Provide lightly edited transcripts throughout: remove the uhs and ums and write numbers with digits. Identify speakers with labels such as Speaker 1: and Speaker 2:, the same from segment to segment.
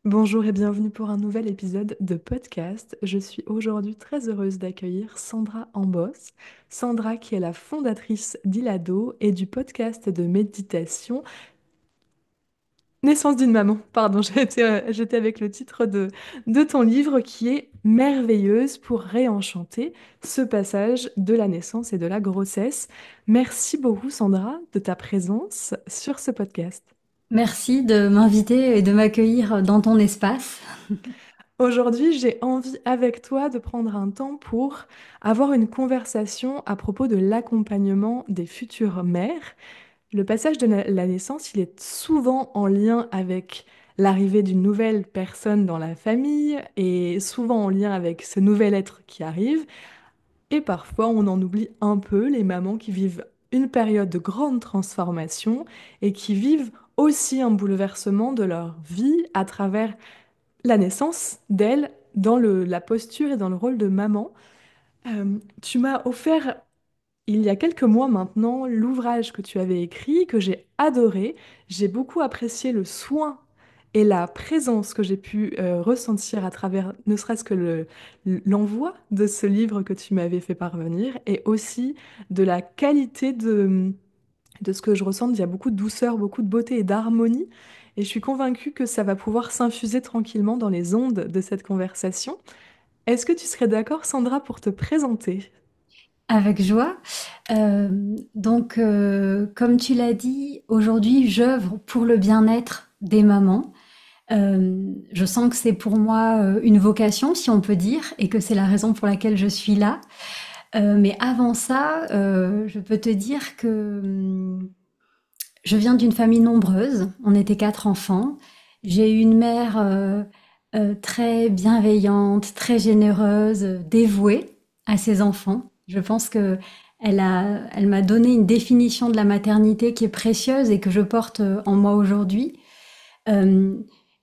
Speaker 1: Bonjour et bienvenue pour un nouvel épisode de podcast. Je suis aujourd'hui très heureuse d'accueillir Sandra Ambos. Sandra qui est la fondatrice d'Ilado et du podcast de méditation Naissance d'une maman. Pardon, j'étais avec le titre de ton livre qui est merveilleuse pour réenchanter ce passage de la naissance et de la grossesse. Merci beaucoup Sandra de ta présence sur ce podcast.
Speaker 2: Merci de m'inviter et de m'accueillir dans ton espace.
Speaker 1: Aujourd'hui, j'ai envie avec toi de prendre un temps pour avoir une conversation à propos de l'accompagnement des futures mères. Le passage de la naissance, il est souvent en lien avec l'arrivée d'une nouvelle personne dans la famille et souvent en lien avec ce nouvel être qui arrive. Et parfois, on en oublie un peu les mamans qui vivent une période de grande transformation et qui vivent aussi un bouleversement de leur vie à travers la naissance d'elle dans la posture et dans le rôle de maman. Tu m'as offert il y a quelques mois maintenant l'ouvrage que tu avais écrit, que j'ai adoré. J'ai beaucoup apprécié le soin et la présence que j'ai pu ressentir à travers ne serait-ce que l'envoi de ce livre que tu m'avais fait parvenir et aussi de la qualité de ce que je ressens. Il y a beaucoup de douceur, beaucoup de beauté et d'harmonie. Et je suis convaincue que ça va pouvoir s'infuser tranquillement dans les ondes de cette conversation. Est-ce que tu serais d'accord, Sandra, pour te présenter?
Speaker 2: Avec joie. Comme tu l'as dit, aujourd'hui, j'œuvre pour le bien-être des mamans. Je sens que c'est pour moi une vocation, si on peut dire, et que c'est la raison pour laquelle je suis là. Mais avant ça, je peux te dire que je viens d'une famille nombreuse. On était 4 enfants. J'ai eu une mère très bienveillante, très généreuse, dévouée à ses enfants. Je pense que elle m'a donné une définition de la maternité qui est précieuse et que je porte en moi aujourd'hui. Euh,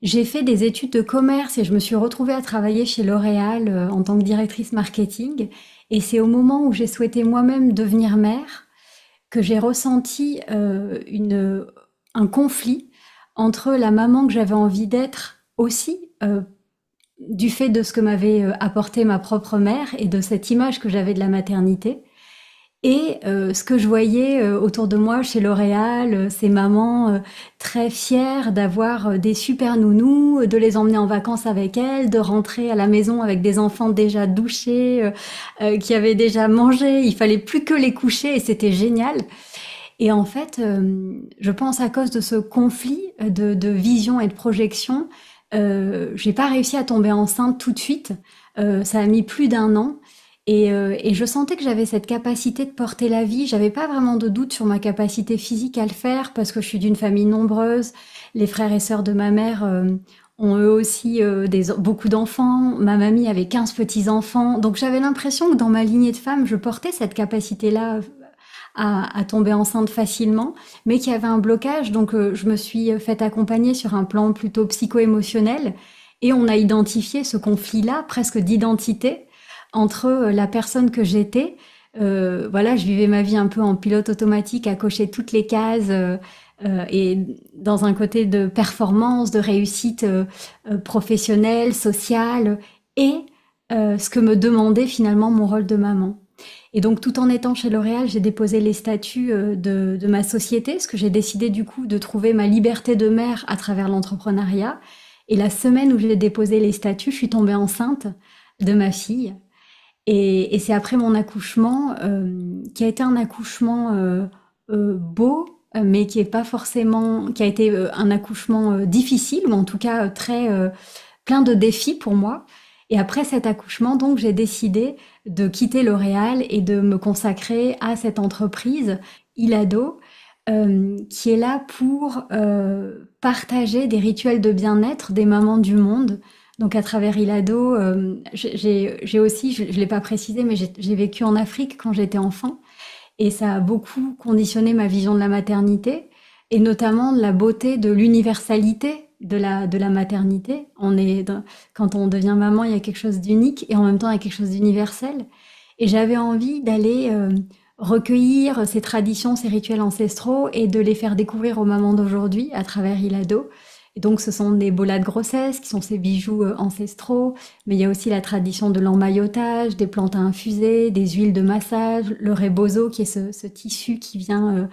Speaker 2: j'ai fait des études de commerce et je me suis retrouvée à travailler chez L'Oréal en tant que directrice marketing. Et c'est au moment où j'ai souhaité moi-même devenir mère que j'ai ressenti un conflit entre la maman que j'avais envie d'être aussi, du fait de ce que m'avait apporté ma propre mère et de cette image que j'avais de la maternité, et ce que je voyais autour de moi chez L'Oréal, ces mamans très fières d'avoir des super nounous, de les emmener en vacances avec elles, de rentrer à la maison avec des enfants déjà douchés, qui avaient déjà mangé, il fallait plus que les coucher et c'était génial. Et en fait, je pense à cause de ce conflit de vision et de projection, j'ai pas réussi à tomber enceinte tout de suite. Ça a mis plus d'1 an. Et je sentais que j'avais cette capacité de porter la vie. J'avais pas vraiment de doute sur ma capacité physique à le faire parce que je suis d'une famille nombreuse. Les frères et sœurs de ma mère ont eux aussi beaucoup d'enfants. Ma mamie avait 15 petits-enfants. Donc j'avais l'impression que dans ma lignée de femmes, je portais cette capacité-là à tomber enceinte facilement, mais qu'il y avait un blocage. Donc, je me suis fait accompagner sur un plan plutôt psycho-émotionnel et on a identifié ce conflit-là, presque d'identité, entre la personne que j'étais. Voilà, je vivais ma vie un peu en pilote automatique, à cocher toutes les cases. Et dans un côté de performance, de réussite professionnelle, sociale, et ce que me demandait finalement mon rôle de maman. Et donc, tout en étant chez L'Oréal, j'ai déposé les statuts de ma société, parce que j'ai décidé du coup de trouver ma liberté de mère à travers l'entrepreneuriat. Et la semaine où j'ai déposé les statuts, je suis tombée enceinte de ma fille. Et c'est après mon accouchement, qui a été un accouchement beau, mais qui est pas forcément, qui a été un accouchement difficile, ou en tout cas très plein de défis pour moi. Et après cet accouchement, donc, j'ai décidé de quitter L'Oréal et de me consacrer à cette entreprise, Ilado, qui est là pour partager des rituels de bien-être des mamans du monde. Donc à travers Ilado, j'ai aussi, je ne l'ai pas précisé, mais j'ai vécu en Afrique quand j'étais enfant. Et ça a beaucoup conditionné ma vision de la maternité, et notamment de la beauté de l'universalité de la maternité. Quand on devient maman, il y a quelque chose d'unique, et en même temps, il y a quelque chose d'universel. Et j'avais envie d'aller recueillir ces traditions, ces rituels ancestraux, et de les faire découvrir aux mamans d'aujourd'hui à travers Ilado. Et donc, ce sont des bolas de grossesse, qui sont ces bijoux ancestraux, mais il y a aussi la tradition de l'emmaillotage, des plantes à infuser, des huiles de massage, le rebozo, qui est ce tissu qui vient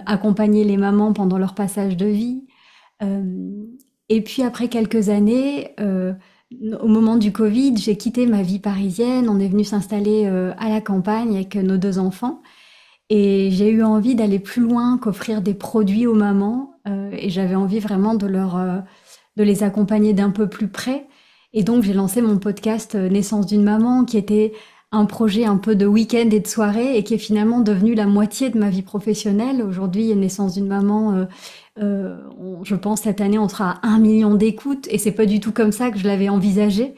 Speaker 2: accompagner les mamans pendant leur passage de vie. Euh, et puis après quelques années, au moment du Covid, j'ai quitté ma vie parisienne. On est venu s'installer à la campagne avec nos deux enfants. Et j'ai eu envie d'aller plus loin, qu'offrir des produits aux mamans. Et j'avais envie vraiment de les accompagner d'un peu plus près. Et donc j'ai lancé mon podcast Naissance d'une maman, qui était un projet un peu de week-end et de soirée, et qui est finalement devenu la moitié de ma vie professionnelle. Aujourd'hui, Naissance d'une maman, je pense cette année on sera à 1 million d'écoutes, et c'est pas du tout comme ça que je l'avais envisagé.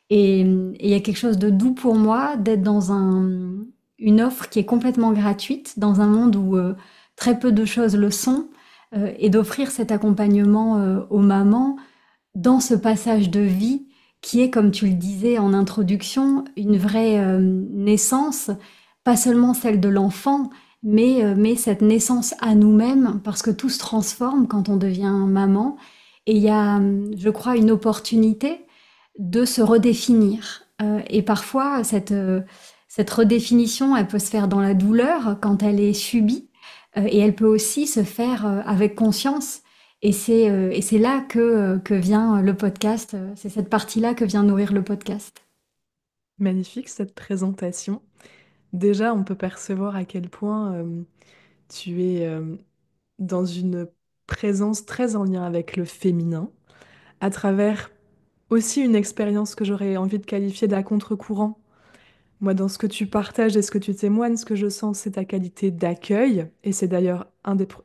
Speaker 2: Et il y a quelque chose de doux pour moi d'être dans une offre qui est complètement gratuite, dans un monde où très peu de choses le sont, et d'offrir cet accompagnement aux mamans dans ce passage de vie qui est, comme tu le disais en introduction, une vraie naissance, pas seulement celle de l'enfant, mais cette naissance à nous-mêmes, parce que tout se transforme quand on devient maman. Et il y a, je crois, une opportunité de se redéfinir. Et parfois, cette redéfinition, elle peut se faire dans la douleur quand elle est subie, et elle peut aussi se faire avec conscience. Et c'est là que vient le podcast, c'est cette partie-là que vient nourrir le podcast.
Speaker 1: Magnifique cette présentation. Déjà, on peut percevoir à quel point tu es dans une présence très en lien avec le féminin, à travers aussi une expérience que j'aurais envie de qualifier d'à contre-courant. Moi, dans ce que tu partages et ce que tu témoignes, ce que je sens, c'est ta qualité d'accueil. Et c'est d'ailleurs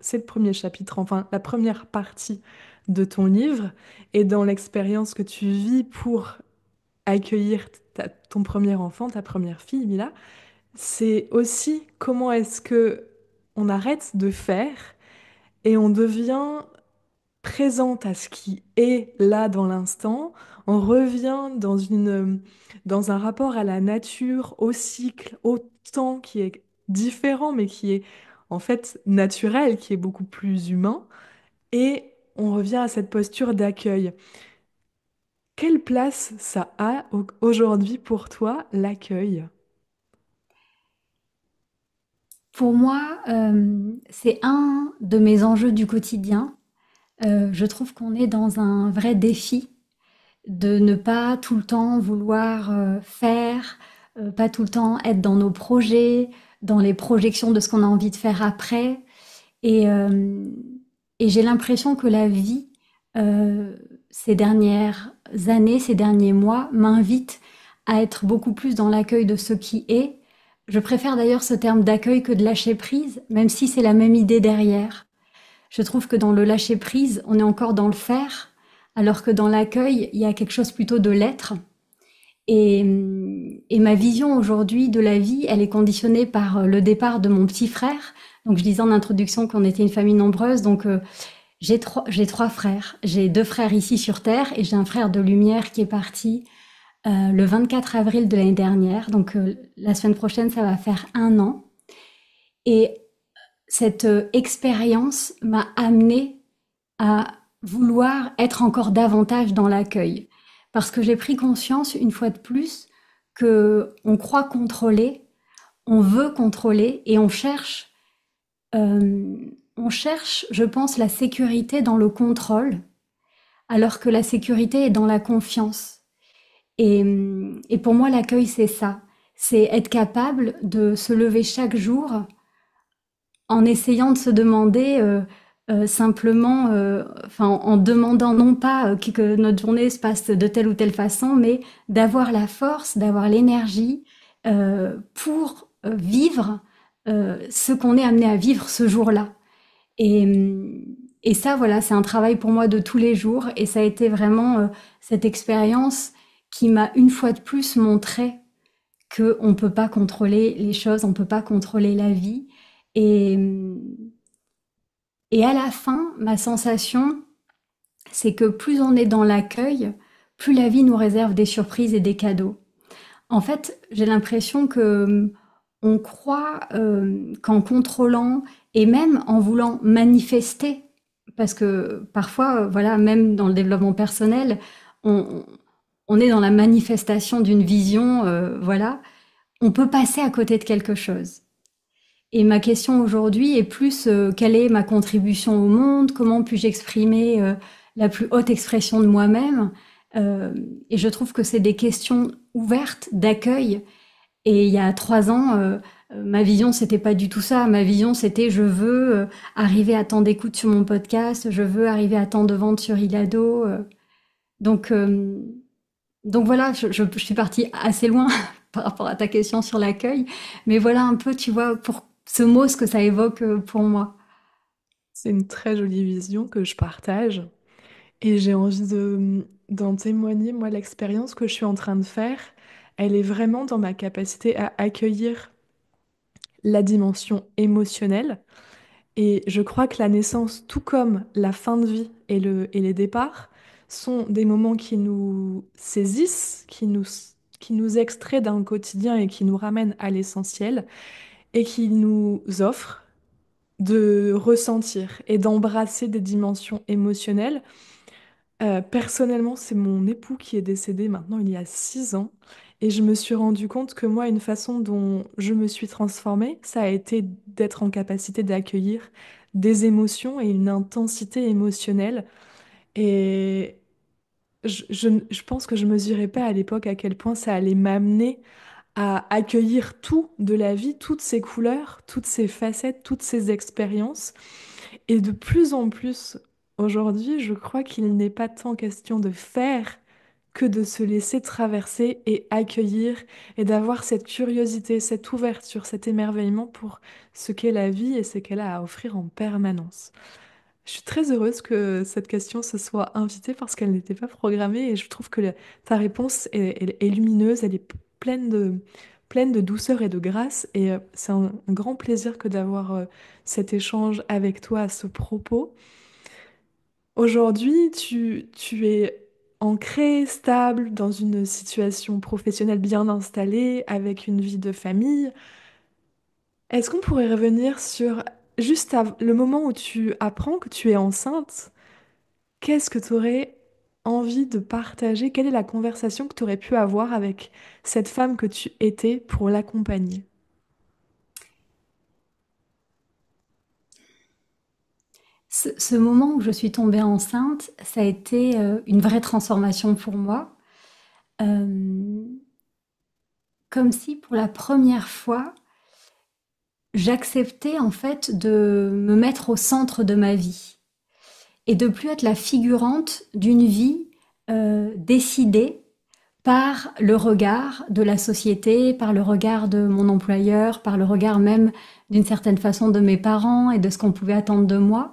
Speaker 1: c'est le premier chapitre, enfin la première partie de ton livre. Et dans l'expérience que tu vis pour accueillir ton premier enfant, ta première fille, Mila, c'est aussi comment est-ce que on arrête de faire et on devient présente à ce qui est là dans l'instant, on revient dans un rapport à la nature, au cycle, au temps qui est différent, mais qui est en fait naturel, qui est beaucoup plus humain, et on revient à cette posture d'accueil. Quelle place ça a aujourd'hui pour toi, l'accueil?
Speaker 2: Pour moi, c'est un de mes enjeux du quotidien. Je trouve qu'on est dans un vrai défi de ne pas tout le temps vouloir faire, pas tout le temps être dans nos projets, dans les projections de ce qu'on a envie de faire après. Et, euh, et j'ai l'impression que la vie, euh, ces dernières années, ces derniers mois, m'invite à être beaucoup plus dans l'accueil de ce qui est. Je préfère d'ailleurs ce terme d'accueil que de lâcher prise, même si c'est la même idée derrière. Je trouve que dans le lâcher prise, on est encore dans le faire, alors que dans l'accueil, il y a quelque chose plutôt de l'être. Et ma vision aujourd'hui de la vie, elle est conditionnée par le départ de mon petit frère. Donc je disais en introduction qu'on était une famille nombreuse, donc j'ai trois frères. J'ai deux frères ici sur Terre et j'ai un frère de lumière qui est parti le 24 avril de l'année dernière. Donc la semaine prochaine, ça va faire 1 an. Et cette expérience m'a amenée à vouloir être encore davantage dans l'accueil. Parce que j'ai pris conscience, une fois de plus, que on croit contrôler, on veut contrôler et on cherche, je pense, la sécurité dans le contrôle, alors que la sécurité est dans la confiance. Et pour moi, l'accueil, c'est ça. C'est être capable de se lever chaque jour en essayant de se demander simplement, enfin, en demandant non pas que notre journée se passe de telle ou telle façon, mais d'avoir la force, d'avoir l'énergie pour vivre ce qu'on est amené à vivre ce jour-là. Et, et ça, voilà, c'est un travail pour moi de tous les jours. Et ça a été vraiment cette expérience qui m'a une fois de plus montré qu'on ne peut pas contrôler les choses, on ne peut pas contrôler la vie. Et, et à la fin, ma sensation, c'est que plus on est dans l'accueil, plus la vie nous réserve des surprises et des cadeaux. En fait, j'ai l'impression que on croit qu'en contrôlant et même en voulant manifester parce que parfois, voilà, même dans le développement personnel, on, on est dans la manifestation d'une vision, voilà, on peut passer à côté de quelque chose. Et ma question aujourd'hui est plus quelle est ma contribution au monde, comment puis-je exprimer la plus haute expression de moi-même. Et je trouve que c'est des questions ouvertes d'accueil. Et il y a 3 ans, ma vision c'était pas du tout ça. Ma vision c'était je veux arriver à tant d'écoutes sur mon podcast, je veux arriver à tant de ventes sur Ilado. Donc euh, donc voilà, je suis partie assez loin par rapport à ta question sur l'accueil, mais voilà un peu, tu vois, pour ce mot, ce que ça évoque pour moi.
Speaker 1: C'est une très jolie vision que je partage et j'ai envie d'en témoigner. Moi, l'expérience que je suis en train de faire, elle est vraiment dans ma capacité à accueillir la dimension émotionnelle. Et je crois que la naissance, tout comme la fin de vie et les départs, sont des moments qui nous saisissent, qui nous extraient d'un quotidien et qui nous ramènent à l'essentiel et qui nous offrent de ressentir et d'embrasser des dimensions émotionnelles. Personnellement, c'est mon époux qui est décédé maintenant il y a 6 ans. Et je me suis rendu compte que moi, une façon dont je me suis transformée, ça a été d'être en capacité d'accueillir des émotions et une intensité émotionnelle. Et je pense que je mesurais pas à l'époque à quel point ça allait m'amener à accueillir tout de la vie, toutes ses couleurs, toutes ses facettes, toutes ses expériences. Et de plus en plus, aujourd'hui, je crois qu'il n'est pas tant question de faire que de se laisser traverser et accueillir et d'avoir cette curiosité, cette ouverture, cet émerveillement pour ce qu'est la vie et ce qu'elle a à offrir en permanence. Je suis très heureuse que cette question se soit invitée parce qu'elle n'était pas programmée et je trouve que ta réponse est lumineuse, elle est pleine de douceur et de grâce et c'est un grand plaisir que d'avoir cet échange avec toi à ce propos. Aujourd'hui, tu es ancré, stable, dans une situation professionnelle bien installée, avec une vie de famille. Est-ce qu'on pourrait revenir sur le moment où tu apprends que tu es enceinte? Qu'est-ce que tu aurais envie de partager? Quelle est la conversation que tu aurais pu avoir avec cette femme que tu étais pour l'accompagner?
Speaker 2: Ce moment où je suis tombée enceinte, ça a été une vraie transformation pour moi. Euh, Comme si pour la première fois, j'acceptais en fait de me mettre au centre de ma vie et de plus être la figurante d'une vie décidée par le regard de la société, par le regard de mon employeur, par le regard même d'une certaine façon de mes parents et de ce qu'on pouvait attendre de moi.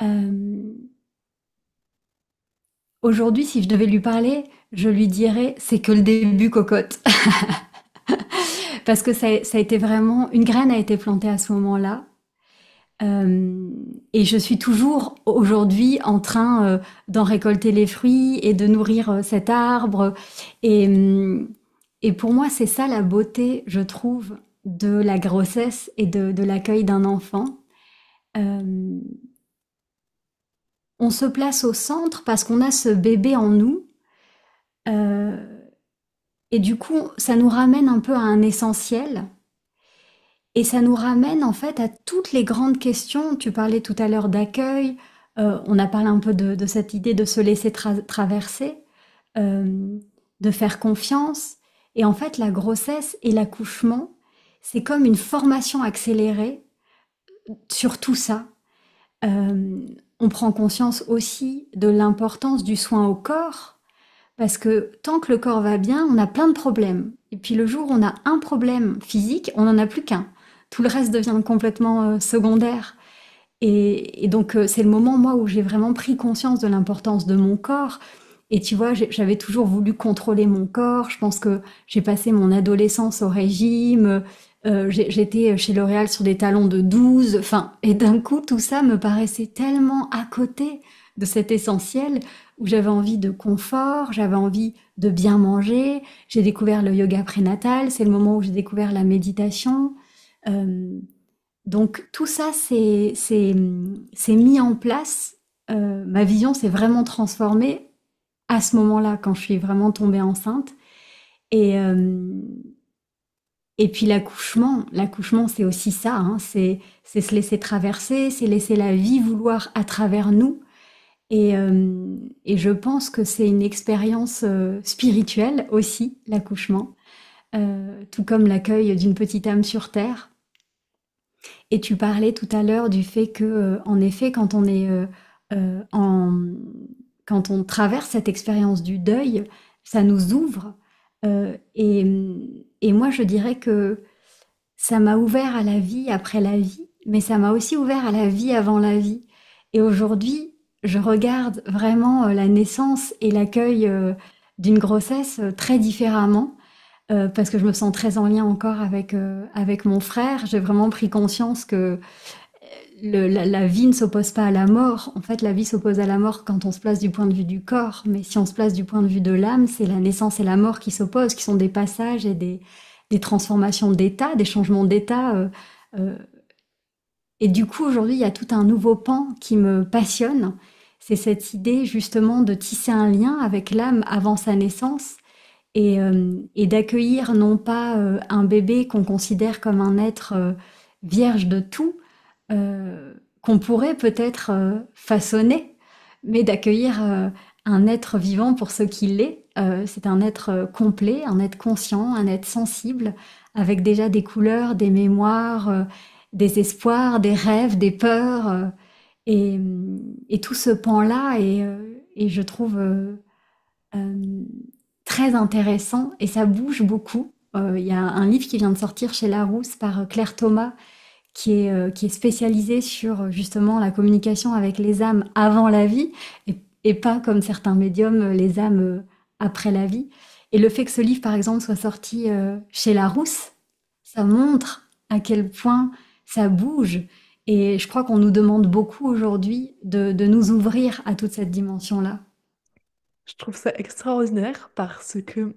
Speaker 2: Euh, Aujourd'hui, si je devais lui parler, je lui dirais c'est que le début, cocotte. Parce que ça a été vraiment, une graine a été plantée à ce moment-là. Et je suis toujours aujourd'hui en train d'en récolter les fruits et de nourrir cet arbre. Et, euh, et pour moi, c'est ça la beauté, je trouve, de la grossesse et de l'accueil d'un enfant. Euh, on se place au centre parce qu'on a ce bébé en nous. Euh, et du coup, ça nous ramène un peu à un essentiel. Et ça nous ramène en fait à toutes les grandes questions. Tu parlais tout à l'heure d'accueil, on a parlé un peu de cette idée de se laisser traverser, de faire confiance. Et en fait, la grossesse et l'accouchement, c'est comme une formation accélérée sur tout ça. On prend conscience aussi de l'importance du soin au corps, parce que tant que le corps va bien, on a plein de problèmes. Et puis le jour où on a un problème physique, on n'en a plus qu'un. Tout le reste devient complètement secondaire. Et donc c'est le moment, moi, où j'ai vraiment pris conscience de l'importance de mon corps. Et tu vois, j'avais toujours voulu contrôler mon corps. Je pense que j'ai passé mon adolescence au régime. J'étais chez L'Oréal sur des talons de 12. Enfin, et d'un coup, tout ça me paraissait tellement à côté de cet essentiel où j'avais envie de confort, j'avais envie de bien manger. J'ai découvert le yoga prénatal. C'est le moment où j'ai découvert la méditation. Euh, Donc tout ça, c'est mis en place. Ma vision s'est vraiment transformée à ce moment-là, quand je suis vraiment tombée enceinte. Et, euh, et puis l'accouchement, c'est aussi ça, hein, c'est se laisser traverser, c'est laisser la vie vouloir à travers nous. Et je pense que c'est une expérience spirituelle aussi, l'accouchement, tout comme l'accueil d'une petite âme sur Terre. Et tu parlais tout à l'heure du fait que, en effet, euh, en, quand on traverse cette expérience du deuil, ça nous ouvre. Et moi, je dirais que ça m'a ouvert à la vie après la vie, mais ça m'a aussi ouvert à la vie avant la vie. Et aujourd'hui, je regarde vraiment la naissance et l'accueil d'une grossesse très différemment, parce que je me sens très en lien encore avec mon frère. J'ai vraiment pris conscience que la vie ne s'oppose pas à la mort. En fait, la vie s'oppose à la mort quand on se place du point de vue du corps, mais si on se place du point de vue de l'âme, c'est la naissance et la mort qui s'opposent, qui sont des passages et des transformations d'état, des changements d'état. Euh, et du coup, aujourd'hui, il y a tout un nouveau pan qui me passionne. C'est cette idée justement de tisser un lien avec l'âme avant sa naissance et d'accueillir non pas un bébé qu'on considère comme un être vierge de tout, qu'on pourrait peut-être façonner, mais d'accueillir un être vivant pour ce qu'il est. C'est un être complet, un être conscient, un être sensible, avec déjà des couleurs, des mémoires, des espoirs, des rêves, des peurs, et, et tout ce pan-là, et je trouve euh, très intéressant, et ça bouge beaucoup. Il y a un livre qui vient de sortir chez Larousse par Claire Thomas, qui est spécialisé sur justement la communication avec les âmes avant la vie, et pas comme certains médiums, les âmes après la vie. Et le fait que ce livre, par exemple, soit sorti chez Larousse, ça montre à quel point ça bouge. Et je crois qu'on nous demande beaucoup aujourd'hui de nous ouvrir à toute cette dimension-là.
Speaker 1: Je trouve ça extraordinaire parce que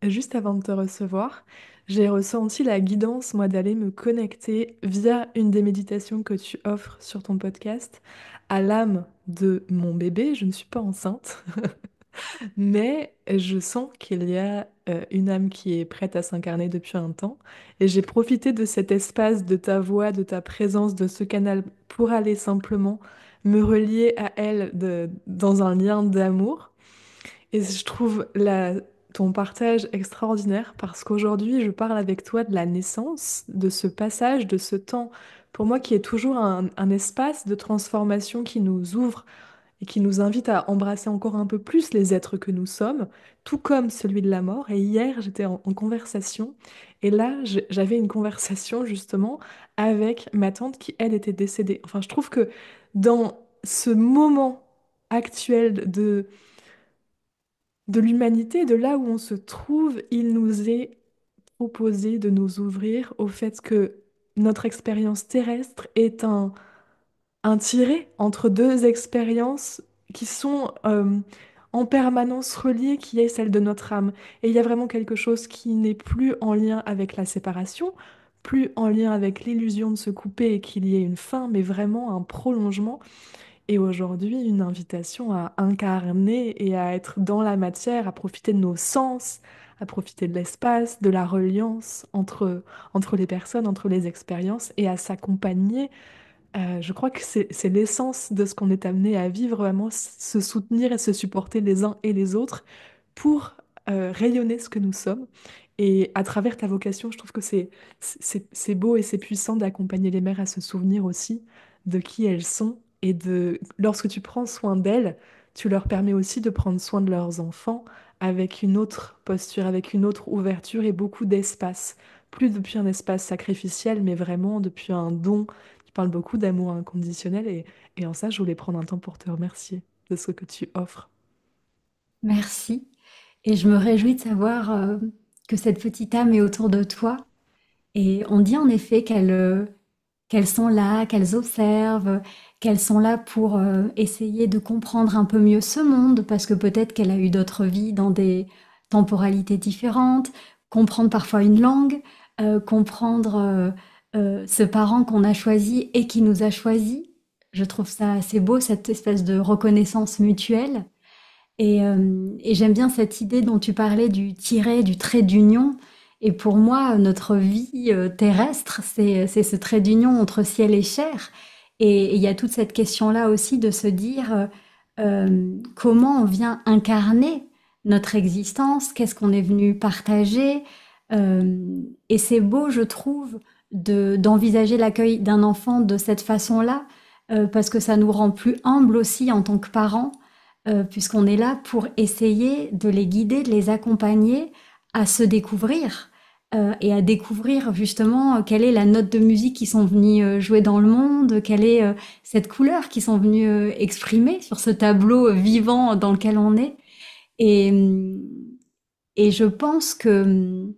Speaker 1: juste avant de te recevoir, j'ai ressenti la guidance, moi, d'aller me connecter via une des méditations que tu offres sur ton podcast à l'âme de mon bébé. Je ne suis pas enceinte, mais je sens qu'il y a une âme qui est prête à s'incarner depuis un temps. Et j'ai profité de cet espace, de ta voix, de ta présence, de ce canal pour aller simplement me relier à elle dans un lien d'amour. Et je trouve ton partage extraordinaire parce qu'aujourd'hui, je parle avec toi de la naissance, de ce passage, de ce temps, pour moi qui est toujours un espace de transformation qui nous ouvre et qui nous invite à embrasser encore un peu plus les êtres que nous sommes, tout comme celui de la mort. Et hier, j'étais en conversation et là, j'avais une conversation justement avec ma tante qui, elle, était décédée. Enfin, je trouve que dans ce moment actuel de l'humanité, de là où on se trouve, il nous est proposé de nous ouvrir au fait que notre expérience terrestre est un tiré entre deux expériences qui sont en permanence reliées, qui est celle de notre âme. Et il y a vraiment quelque chose qui n'est plus en lien avec la séparation, plus en lien avec l'illusion de se couper et qu'il y ait une fin, mais vraiment un prolongement. Et aujourd'hui, une invitation à incarner et à être dans la matière, à profiter de nos sens, à profiter de l'espace, de la reliance entre les personnes, entre les expériences et à s'accompagner. Je crois que c'est l'essence de ce qu'on est amené à vivre, vraiment se soutenir et se supporter les uns et les autres pour rayonner ce que nous sommes. Et à travers ta vocation, je trouve que c'est beau et c'est puissant d'accompagner les mères à se souvenir aussi de qui elles sont. Et lorsque tu prends soin d'elles, tu leur permets aussi de prendre soin de leurs enfants avec une autre posture, avec une autre ouverture et beaucoup d'espace. Plus depuis un espace sacrificiel, mais vraiment depuis un don. Tu parles beaucoup d'amour inconditionnel et en ça, je voulais prendre un temps pour te remercier de ce que tu offres.
Speaker 2: Merci. Et je me réjouis de savoir que cette petite âme est autour de toi. Et on dit en effet qu'elles sont là, qu'elles observent, qu'elles sont là pour essayer de comprendre un peu mieux ce monde, parce que peut-être qu'elle a eu d'autres vies dans des temporalités différentes, comprendre parfois une langue, comprendre ce parent qu'on a choisi et qui nous a choisi. Je trouve ça assez beau, cette espèce de reconnaissance mutuelle. Et j'aime bien cette idée dont tu parlais du tiret, du trait d'union. Et pour moi, notre vie terrestre, c'est ce trait d'union entre ciel et chair. Et il y a toute cette question-là aussi de se dire comment on vient incarner notre existence, qu'est-ce qu'on est venu partager. Et c'est beau, je trouve, d'envisager l'accueil d'un enfant de cette façon-là, parce que ça nous rend plus humbles aussi en tant que parents, puisqu'on est là pour essayer de les guider, de les accompagner à se découvrir et à découvrir justement quelle est la note de musique qu'ils sont venus jouer dans le monde, quelle est cette couleur qu'ils sont venus exprimer sur ce tableau vivant dans lequel on est. Et, et je pense que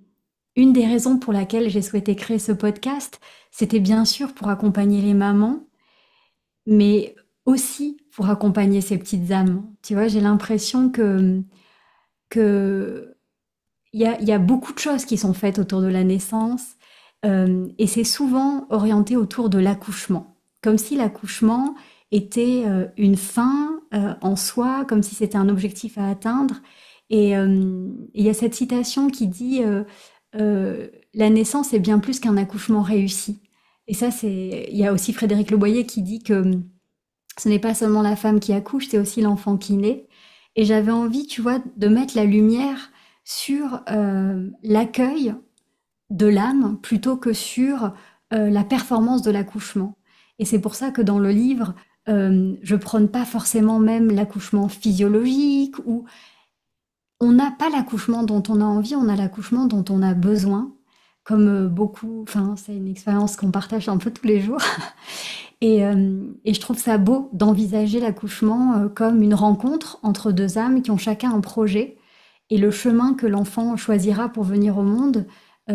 Speaker 2: une des raisons pour laquelle j'ai souhaité créer ce podcast, c'était bien sûr pour accompagner les mamans, mais aussi pour accompagner ces petites âmes. Tu vois, j'ai l'impression que il y a beaucoup de choses qui sont faites autour de la naissance, et c'est souvent orienté autour de l'accouchement, comme si l'accouchement était une fin en soi, comme si c'était un objectif à atteindre. Et il y a cette citation qui dit la naissance est bien plus qu'un accouchement réussi. Et ça, c'est. Il y a aussi Frédéric Leboyer qui dit que ce n'est pas seulement la femme qui accouche, c'est aussi l'enfant qui naît. Et j'avais envie, tu vois, de mettre la lumière sur l'accueil de l'âme plutôt que sur la performance de l'accouchement. Et c'est pour ça que dans le livre, je prône pas forcément même l'accouchement physiologique, ou on n'a pas l'accouchement dont on a envie, on a l'accouchement dont on a besoin, comme beaucoup, enfin c'est une expérience qu'on partage un peu tous les jours. Et je trouve ça beau d'envisager l'accouchement comme une rencontre entre deux âmes qui ont chacun un projet. Et le chemin que l'enfant choisira pour venir au monde,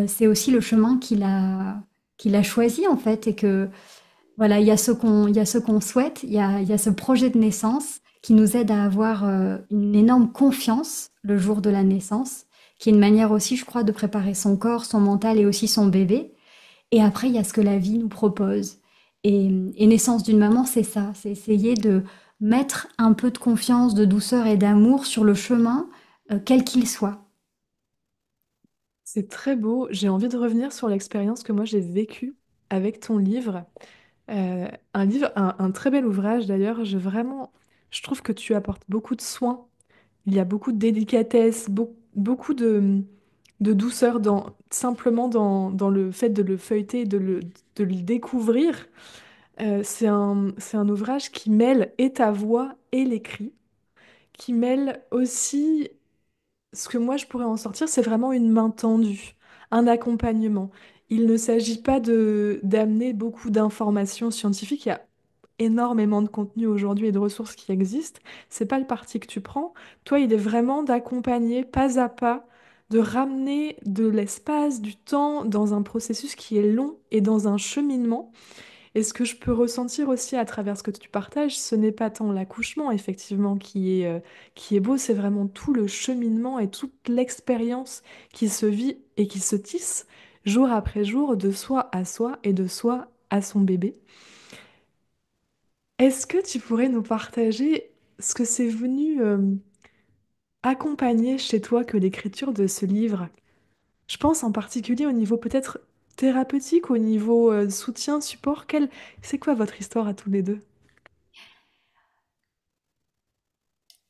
Speaker 2: c'est aussi le chemin qu'il a choisi en fait. Et que voilà, il y a ce qu'on souhaite, il y a ce projet de naissance qui nous aide à avoir une énorme confiance le jour de la naissance, qui est une manière aussi, je crois, de préparer son corps, son mental et aussi son bébé. Et après, il y a ce que la vie nous propose. Et naissance d'une maman, c'est ça, c'est essayer de mettre un peu de confiance, de douceur et d'amour sur le chemin, quel qu'il soit.
Speaker 1: C'est très beau. J'ai envie de revenir sur l'expérience que moi j'ai vécue avec ton livre. Un livre, un très bel ouvrage d'ailleurs. Je trouve que tu apportes beaucoup de soins. Il y a beaucoup de délicatesse, beaucoup de douceur simplement dans le fait de le feuilleter, de le découvrir. C'est un ouvrage qui mêle et ta voix et l'écrit, qui mêle aussi ce que moi je pourrais en sortir, c'est vraiment une main tendue, un accompagnement. Il ne s'agit pas de d'amener beaucoup d'informations scientifiques. Il y a énormément de contenu aujourd'hui et de ressources qui existent. C'est pas le parti que tu prends. Toi, il est vraiment d'accompagner pas à pas, de ramener de l'espace, du temps dans un processus qui est long et dans un cheminement. Et ce que je peux ressentir aussi à travers ce que tu partages, ce n'est pas tant l'accouchement, effectivement, qui est beau, c'est vraiment tout le cheminement et toute l'expérience qui se vit et qui se tisse jour après jour de soi à soi et de soi à son bébé. Est-ce que tu pourrais nous partager ce que c'est venu accompagner chez toi que l'écriture de ce livre? Je pense en particulier au niveau peut-être thérapeutique, au niveau soutien, support. C'est quoi votre histoire à tous les deux?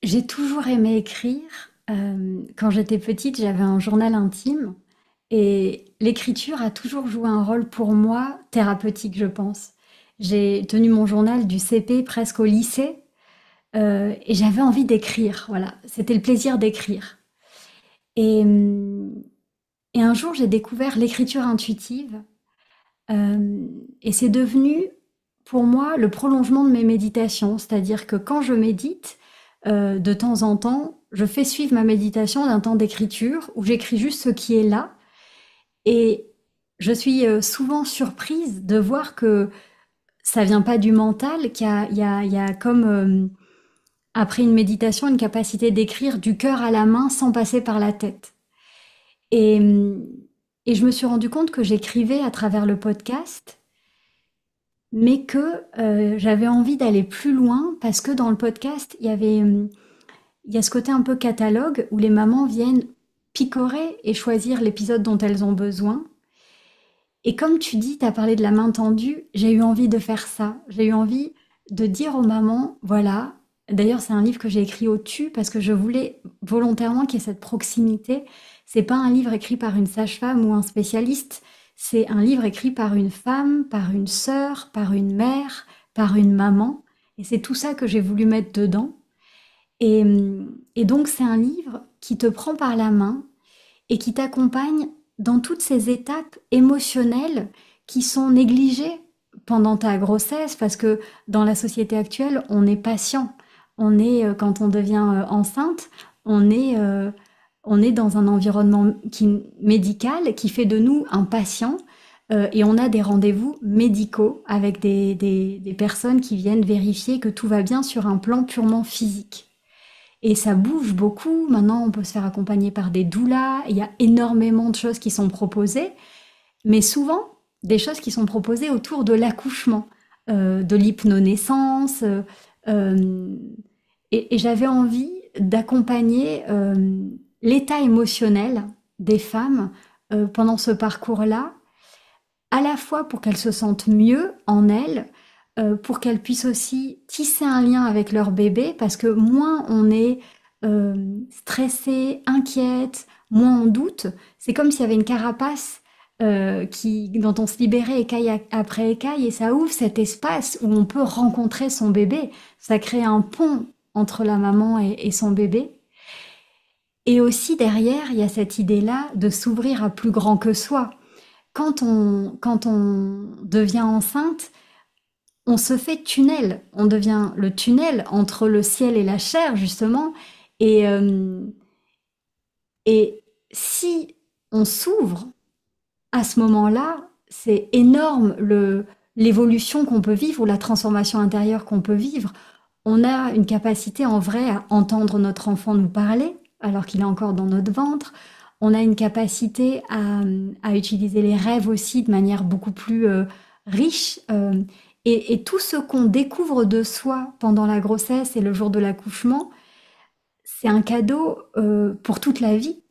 Speaker 2: J'ai toujours aimé écrire. Quand j'étais petite, j'avais un journal intime et l'écriture a toujours joué un rôle pour moi thérapeutique, je pense. J'ai tenu mon journal du CP presque au lycée et j'avais envie d'écrire. Voilà, c'était le plaisir d'écrire. Et, et un jour, j'ai découvert l'écriture intuitive et c'est devenu pour moi le prolongement de mes méditations. C'est-à-dire que quand je médite, de temps en temps, je fais suivre ma méditation d'un temps d'écriture où j'écris juste ce qui est là. Et je suis souvent surprise de voir que ça vient pas du mental, qu'il y a comme après une méditation une capacité d'écrire du cœur à la main sans passer par la tête. Et Et je me suis rendu compte que j'écrivais à travers le podcast, mais que j'avais envie d'aller plus loin parce que dans le podcast, il y a ce côté un peu catalogue où les mamans viennent picorer et choisir l'épisode dont elles ont besoin. Et comme tu dis, tu as parlé de la main tendue, j'ai eu envie de faire ça. J'ai eu envie de dire aux mamans, voilà, d'ailleurs c'est un livre que j'ai écrit au-dessus parce que je voulais volontairement qu'il y ait cette proximité. C'est pas un livre écrit par une sage-femme ou un spécialiste, c'est un livre écrit par une femme, par une sœur, par une mère, par une maman. Et c'est tout ça que j'ai voulu mettre dedans. Et, et donc c'est un livre qui te prend par la main et qui t'accompagne dans toutes ces étapes émotionnelles qui sont négligées pendant ta grossesse, parce que dans la société actuelle, on est patient. On est, quand on devient enceinte, on est, euh, on est dans un environnement médical qui fait de nous un patient, et on a des rendez-vous médicaux avec des personnes qui viennent vérifier que tout va bien sur un plan purement physique. Et ça bouge beaucoup. Maintenant, on peut se faire accompagner par des doulas. Il y a énormément de choses qui sont proposées, mais souvent des choses qui sont proposées autour de l'accouchement, de l'hypnonaissance. Euh, et j'avais envie d'accompagner l'état émotionnel des femmes pendant ce parcours-là, à la fois pour qu'elles se sentent mieux en elles, pour qu'elles puissent aussi tisser un lien avec leur bébé, parce que moins on est stressé, inquiète, moins on doute. C'est comme s'il y avait une carapace dont on se libérait écaille après écaille, et ça ouvre cet espace où on peut rencontrer son bébé. Ça crée un pont entre la maman et son bébé. Et aussi derrière, il y a cette idée-là de s'ouvrir à plus grand que soi. Quand on devient enceinte, on se fait tunnel. On devient le tunnel entre le ciel et la chair, justement. Et, euh, et si on s'ouvre à ce moment-là, c'est énorme l'évolution qu'on peut vivre ou la transformation intérieure qu'on peut vivre. On a une capacité en vrai à entendre notre enfant nous parler alors qu'il est encore dans notre ventre. On a une capacité à utiliser les rêves aussi de manière beaucoup plus riche. Et tout ce qu'on découvre de soi pendant la grossesse et le jour de l'accouchement, c'est un cadeau pour toute la vie.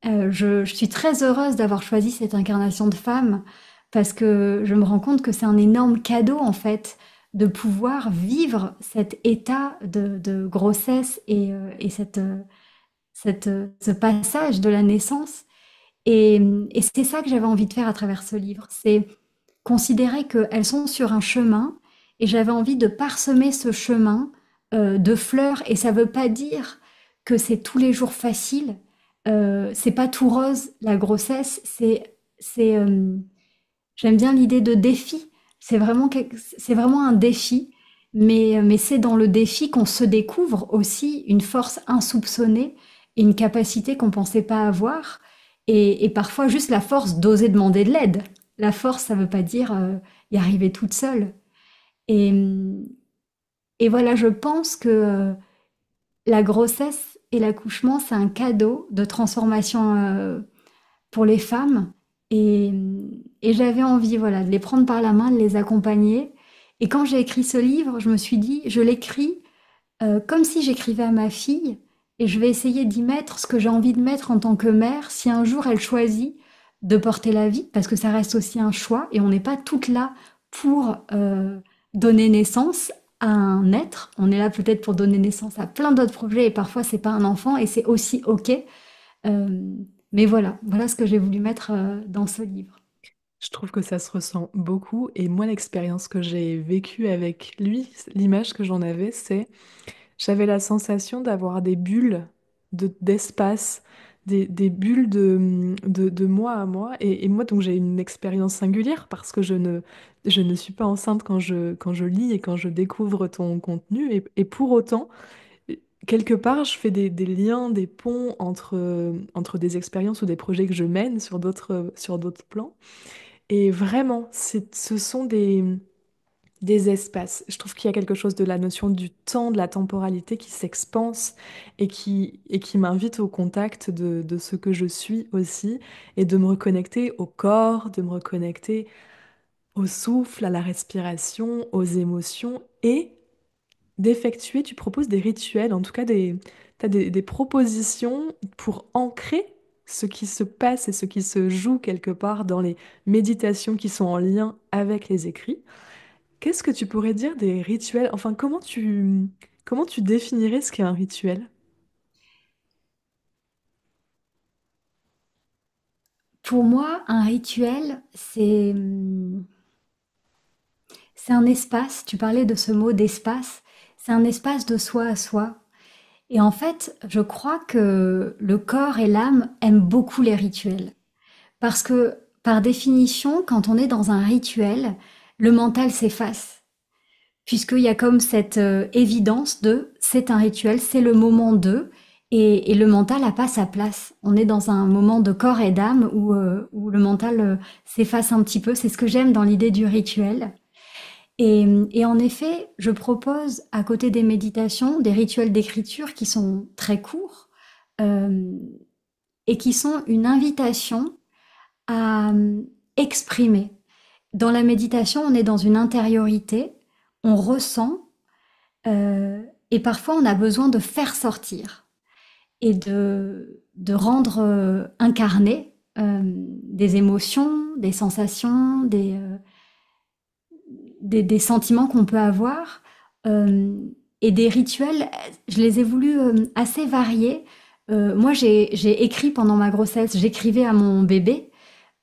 Speaker 2: Je suis très heureuse d'avoir choisi cette incarnation de femme parce que je me rends compte que c'est un énorme cadeau en fait de pouvoir vivre cet état de grossesse et ce passage de la naissance. Et c'est ça que j'avais envie de faire à travers ce livre, c'est considérer qu'elles sont sur un chemin et j'avais envie de parsemer ce chemin de fleurs. Et ça veut pas dire que c'est tous les jours facile. C'est pas tout rose la grossesse. C'est j'aime bien l'idée de défi. C'est vraiment un défi. Mais c'est dans le défi qu'on se découvre aussi une force insoupçonnée et une capacité qu'on pensait pas avoir. Et parfois juste la force d'oser demander de l'aide. La force, ça veut pas dire y arriver toute seule. Et, et voilà, je pense que la grossesse et l'accouchement, c'est un cadeau de transformation pour les femmes. Et, et j'avais envie, voilà, de les prendre par la main, de les accompagner. Et quand j'ai écrit ce livre, je me suis dit, je l'écris comme si j'écrivais à ma fille. Et je vais essayer d'y mettre ce que j'ai envie de mettre en tant que mère, si un jour elle choisit de porter la vie, parce que ça reste aussi un choix, et on n'est pas toutes là pour donner naissance à un être. On est là peut-être pour donner naissance à plein d'autres projets, et parfois c'est pas un enfant, et c'est aussi ok. Mais voilà ce que j'ai voulu mettre dans ce livre.
Speaker 1: Je trouve que ça se ressent beaucoup et moi l'expérience que j'ai vécue avec lui, l'image que j'en avais, c'est j'avais la sensation d'avoir des bulles d'espace, des bulles de moi à moi. Et moi, donc, j'ai une expérience singulière parce que je ne suis pas enceinte quand je lis et quand je découvre ton contenu. Et pour autant, quelque part, je fais des liens, des ponts entre des expériences ou des projets que je mène sur d'autres plans. Et vraiment, ce sont des espaces. Je trouve qu'il y a quelque chose de la notion du temps, de la temporalité qui s'expanse et qui m'invite au contact de ce que je suis aussi et de me reconnecter au corps, de me reconnecter au souffle, à la respiration, aux émotions et d'effectuer, tu proposes des rituels, en tout cas t'as des propositions pour ancrer ce qui se passe et ce qui se joue quelque part dans les méditations qui sont en lien avec les écrits. Qu'est-ce que tu pourrais dire des rituels? Enfin, comment tu définirais ce qu'est un rituel?
Speaker 2: Pour moi, un rituel, c'est un espace, tu parlais de ce mot d'espace, c'est un espace de soi à soi. Et en fait, je crois que le corps et l'âme aiment beaucoup les rituels. Parce que, par définition, quand on est dans un rituel, le mental s'efface. Puisqu'il y a comme cette évidence de c'est un rituel, c'est le moment de, et le mental n'a pas sa place. On est dans un moment de corps et d'âme où le mental s'efface un petit peu. C'est ce que j'aime dans l'idée du rituel. Et en effet, je propose, à côté des méditations, des rituels d'écriture qui sont très courts euh, et qui sont une invitation à exprimer. Dans la méditation, on est dans une intériorité, on ressent, et parfois on a besoin de faire sortir et de rendre incarné des émotions, des sensations, des sentiments qu'on peut avoir. euh, et des rituels, je les ai voulu assez variés. Moi, j'ai écrit pendant ma grossesse, j'écrivais à mon bébé.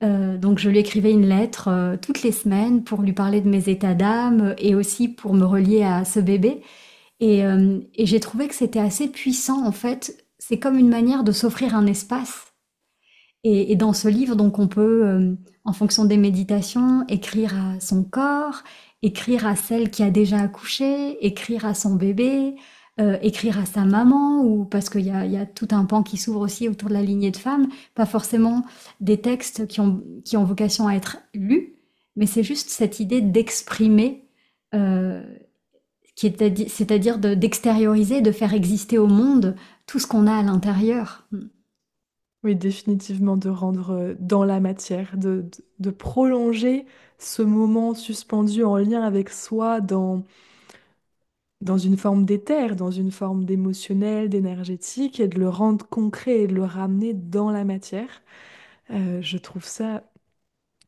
Speaker 2: Donc je lui écrivais une lettre toutes les semaines pour lui parler de mes états d'âme et aussi pour me relier à ce bébé. Et j'ai trouvé que c'était assez puissant en fait. C'est comme une manière de s'offrir un espace. Et dans ce livre, donc on peut, en fonction des méditations, écrire à son corps, écrire à celle qui a déjà accouché, écrire à son bébé, écrire à sa maman, ou parce qu'il y a tout un pan qui s'ouvre aussi autour de la lignée de femmes, pas forcément des textes qui ont vocation à être lus, mais c'est juste cette idée d'exprimer, euh, c'est-à-dire d'extérioriser, de faire exister au monde tout ce qu'on a à l'intérieur.
Speaker 1: Oui, définitivement de rendre dans la matière, de prolonger ce moment suspendu en lien avec soi dans une forme d'éther, dans une forme d'émotionnel, d'énergétique, et de le rendre concret et de le ramener dans la matière. Je trouve ça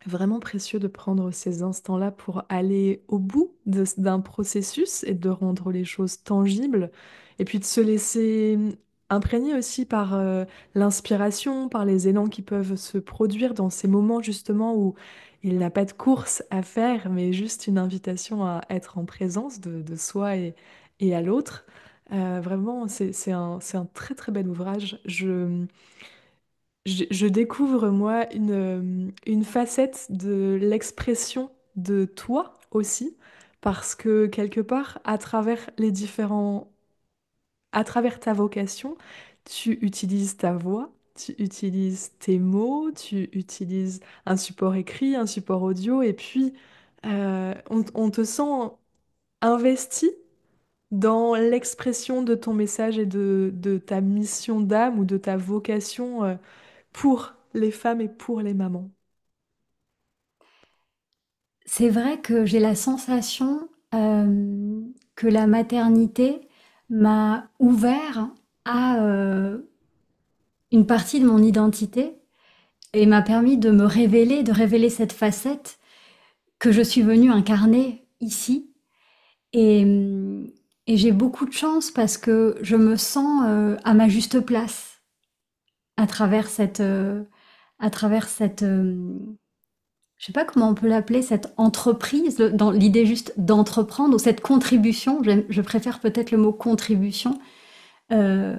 Speaker 1: vraiment précieux de prendre ces instants-là pour aller au bout d'un processus et de rendre les choses tangibles, et puis de se laisser imprégner aussi par l'inspiration, par les élans qui peuvent se produire dans ces moments justement où il n'a pas de course à faire, mais juste une invitation à être en présence de soi et à l'autre. Vraiment, c'est un très très bel ouvrage. Je découvre, moi, une facette de l'expression de toi aussi, parce que quelque part, à travers ta vocation, tu utilises ta voix, tu utilises tes mots, tu utilises un support écrit, un support audio, et puis on te sent investi dans l'expression de ton message et de ta mission d'âme ou de ta vocation. Pour les femmes et pour les mamans.
Speaker 2: C'est vrai que j'ai la sensation que la maternité m'a ouvert à une partie de mon identité et m'a permis de révéler cette facette que je suis venue incarner ici. Et, et j'ai beaucoup de chance parce que je me sens à ma juste place à travers à travers je sais pas comment on peut l'appeler, cette entreprise, dans l'idée juste d'entreprendre, ou cette contribution, je préfère peut-être le mot contribution. Euh,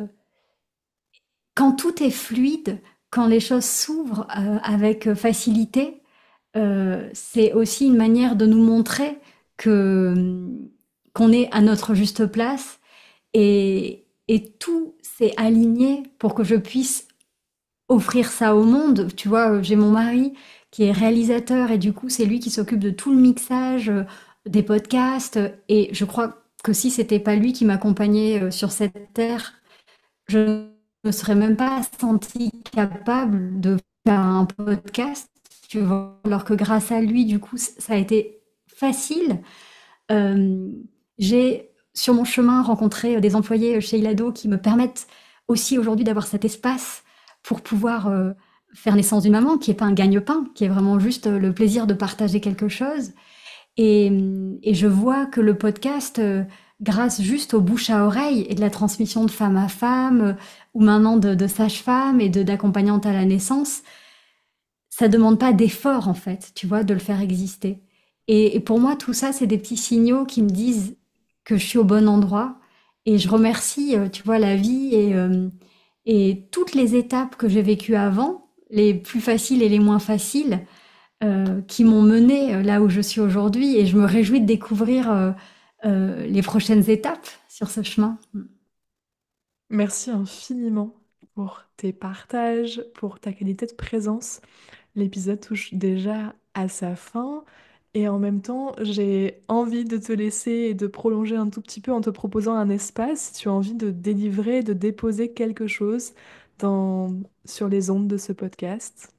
Speaker 2: quand tout est fluide, quand les choses s'ouvrent avec facilité, c'est aussi une manière de nous montrer que qu'on est à notre juste place et tout s'est aligné pour que je puisse offrir ça au monde. Tu vois, j'ai mon mari qui est réalisateur et du coup, c'est lui qui s'occupe de tout le mixage des podcasts, et je crois que si c'était pas lui qui m'accompagnait sur cette terre, je ne me serais même pas sentie capable de faire un podcast, tu vois. Alors que grâce à lui, du coup, ça a été facile. Euh, j'ai sur mon chemin rencontré des employés chez Ilado qui me permettent aussi aujourd'hui d'avoir cet espace pour pouvoir faire naissance d'une maman, qui n'est pas un gagne-pain, qui est vraiment juste le plaisir de partager quelque chose. Et je vois que le podcast, grâce juste au bouche à oreille et de la transmission de femme à femme, ou maintenant de sage-femme et d'accompagnante à la naissance, ça demande pas d'effort en fait, tu vois, de le faire exister. Et pour moi, tout ça, c'est des petits signaux qui me disent que je suis au bon endroit. Et je remercie, tu vois, la vie et toutes les étapes que j'ai vécues avant, les plus faciles et les moins faciles, qui m'ont menée là où je suis aujourd'hui. Et je me réjouis de découvrir les prochaines étapes sur ce chemin.
Speaker 1: Merci infiniment pour tes partages, pour ta qualité de présence. L'épisode touche déjà à sa fin et en même temps, j'ai envie de te laisser et de prolonger un tout petit peu en te proposant un espace si tu as envie de délivrer, de déposer quelque chose sur les ondes de ce podcast.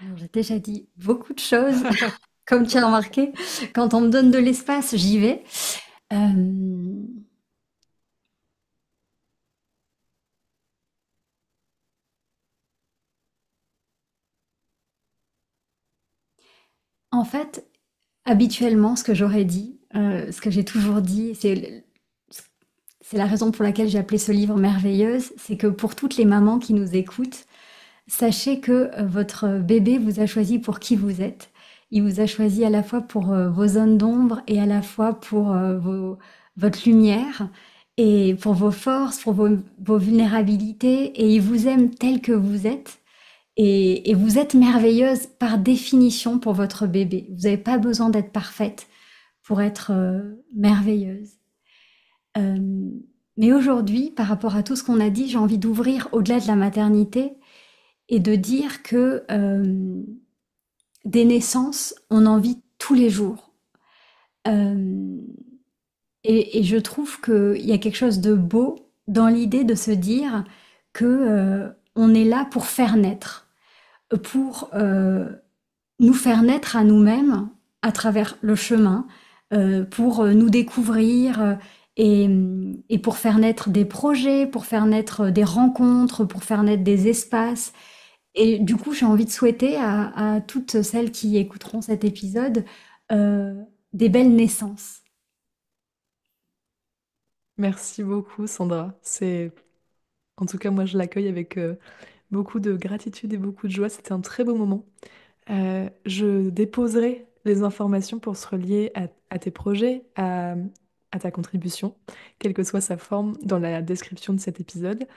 Speaker 2: Alors, j'ai déjà dit beaucoup de choses, comme tu as remarqué. Quand on me donne de l'espace, j'y vais. Euh, En fait, habituellement, ce que j'aurais dit, ce que j'ai toujours dit, c'est la raison pour laquelle j'ai appelé ce livre Merveilleuse, c'est que pour toutes les mamans qui nous écoutent, sachez que votre bébé vous a choisi pour qui vous êtes. Il vous a choisi à la fois pour vos zones d'ombre et à la fois pour votre lumière et pour vos forces, pour vos vulnérabilités. Et il vous aime tel que vous êtes. Et vous êtes merveilleuse par définition pour votre bébé. Vous n'avez pas besoin d'être parfaite pour être merveilleuse. Euh, mais aujourd'hui, par rapport à tout ce qu'on a dit, j'ai envie d'ouvrir au-delà de la maternité et de dire que des naissances, on en vit tous les jours. Euh, et je trouve qu'il y a quelque chose de beau dans l'idée de se dire que on est là pour faire naître, pour nous faire naître à nous-mêmes à travers le chemin, pour nous découvrir et pour faire naître des projets, pour faire naître des rencontres, pour faire naître des espaces. Et du coup, j'ai envie de souhaiter à toutes celles qui écouteront cet épisode euh, des belles naissances.
Speaker 1: Merci beaucoup, Sandra. En tout cas, moi, je l'accueille avec beaucoup de gratitude et beaucoup de joie. C'était un très beau moment. Je déposerai les informations pour se relier à tes projets, à ta contribution, quelle que soit sa forme, dans la description de cet épisode.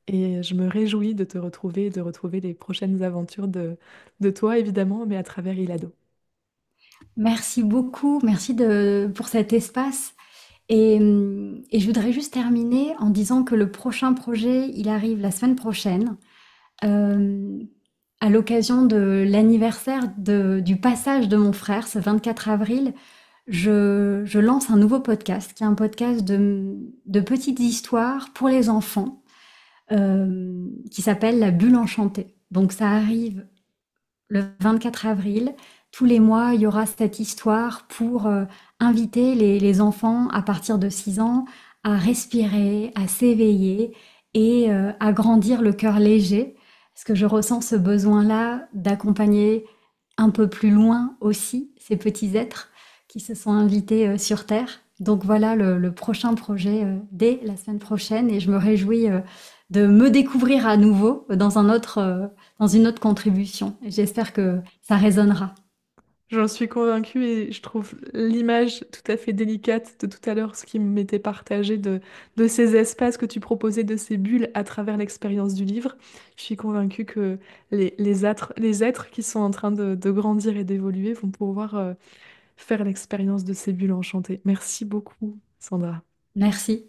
Speaker 1: Et je me réjouis de te retrouver et de retrouver les prochaines aventures de toi, évidemment, mais à travers Ilado.
Speaker 2: Merci beaucoup, merci pour cet espace. Et je voudrais juste terminer en disant que le prochain projet, il arrive la semaine prochaine, euh, à l'occasion de l'anniversaire du passage de mon frère, ce 24 avril. Je lance un nouveau podcast, qui est un podcast de petites histoires pour les enfants, qui s'appelle La Bulle Enchantée. Donc ça arrive le 24 avril. Tous les mois, il y aura cette histoire pour inviter les enfants à partir de 6 ans à respirer, à s'éveiller et à grandir le cœur léger. Parce que je ressens ce besoin-là d'accompagner un peu plus loin aussi ces petits êtres qui se sont invités sur Terre. Donc voilà le prochain projet dès la semaine prochaine et je me réjouis de me découvrir à nouveau dans une autre contribution. Et j'espère que ça résonnera.
Speaker 1: J'en suis convaincue et je trouve l'image tout à fait délicate de tout à l'heure, ce qui m'était partagé de ces espaces que tu proposais, de ces bulles à travers l'expérience du livre. Je suis convaincue que les êtres qui sont en train de grandir et d'évoluer vont pouvoir faire l'expérience de ces bulles enchantées. Merci beaucoup, Sandra.
Speaker 2: Merci.